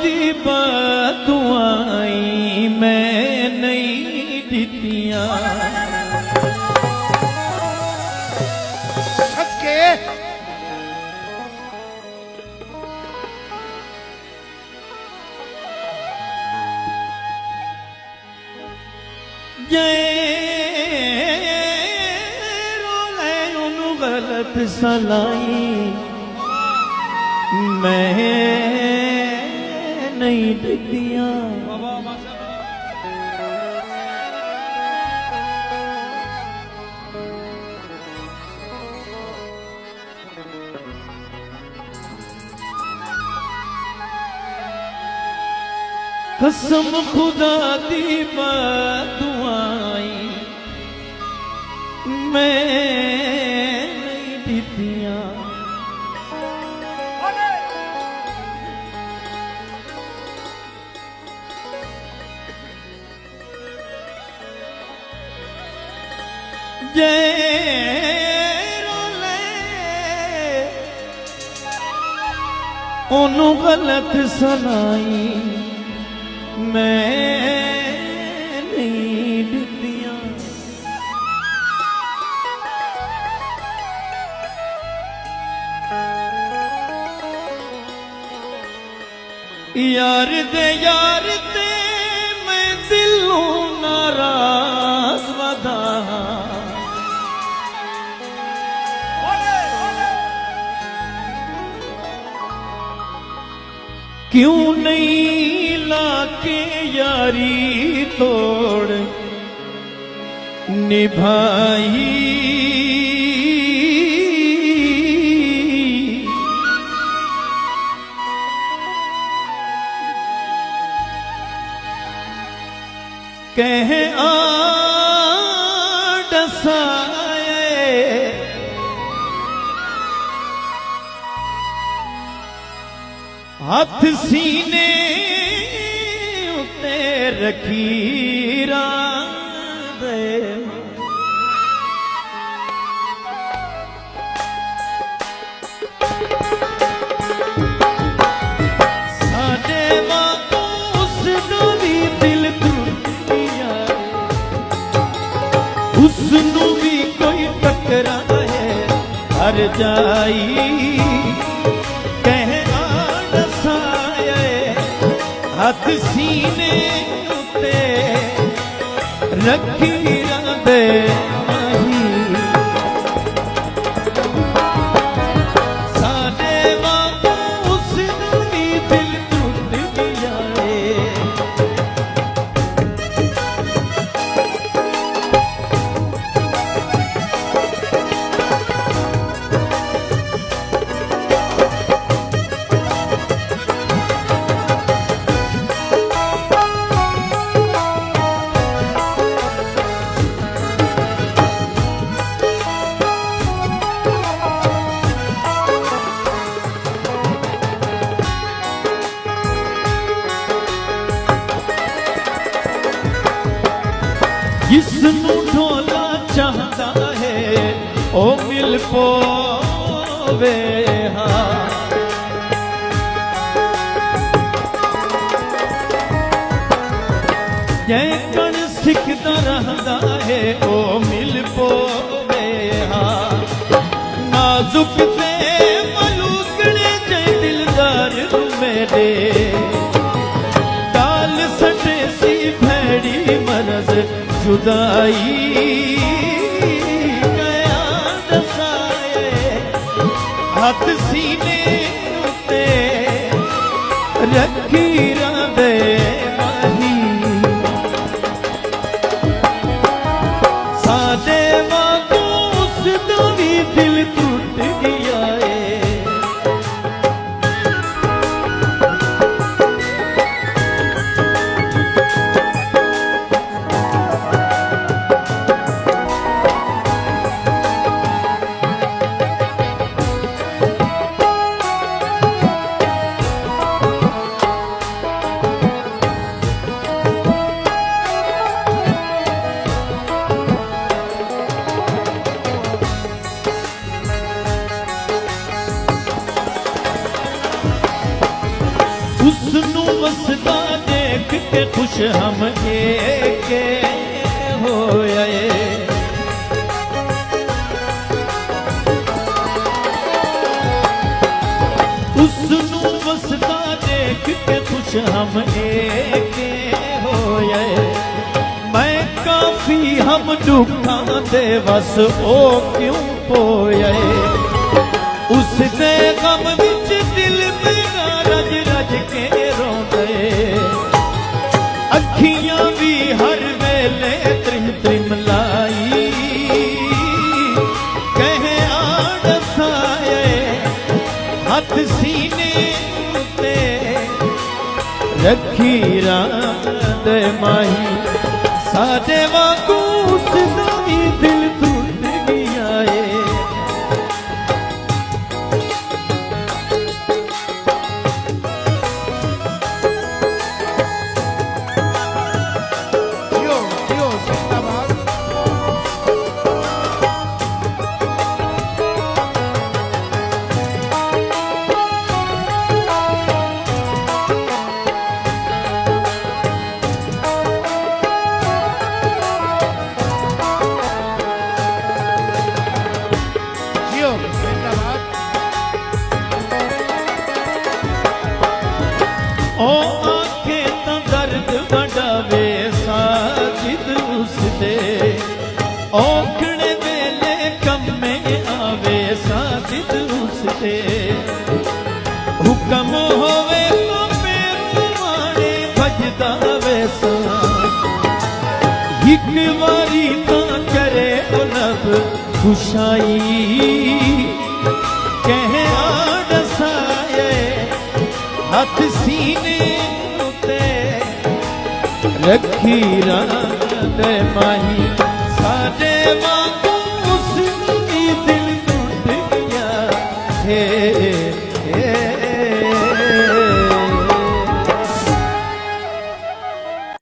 दी बदुआई मैं नहीं दितियां सदके गलत सलाई मैं नहीं दितियां कसम खुदा दी बदुआई मैं नहीं दितियां जय रोले ओनू गलत सुनाई मैं नहीं दितियां यार ते मैं दिलों नाराज वदा क्यों नहीं लाके यारी तोड़ निभाई कह डसाए हाथ सीने उते रखीरा दे साडे वांगू उसनू भी दिल टूटिया उसनू भी कोई टकराए हर जाई हाथ सीने उते रखी रंदे साडे वांगू उसनू भी दिल टूट गया जिसनू ढोला चाहता है ओ मिल पोवे हाँ जै कण सिखदा रहंदा है ओ मिल पोवे हाँ नाजुक ते मलूकड़े जै दिलदार मेरे काल सटे सी भैड़ी मरज जुदाई गया दसाए हाथ सीने उते रखी रंदे माही साडे वांगू उसदा भी दिल टूट गया के खुश हम एक होए। उसनू वसदा देख के खुश हम एक होए। मैं काफी हम दुखां दे वस ओ क्यों पोए। उसदे गम विच दिल मेरा रज रज के रोंदे। अखियां भी हर वेले त्रिम त्रिम लाई कहे आड़साए। हथ सीने ते रखी राम दे माही। साडे वांगू उसदा भी दिल टूट गया है। ओ आंखें तो दर्द बढ़ावे साजिद उसदे। औखड़े वेले कम्मे आवे साजिद उसदे। हुक्म होवे तो पेरवाने भजदा वैसा। एक बारी तो करे उलब खुशाई कह आड़साए। हथ सीने उते रखी रात माही। साडे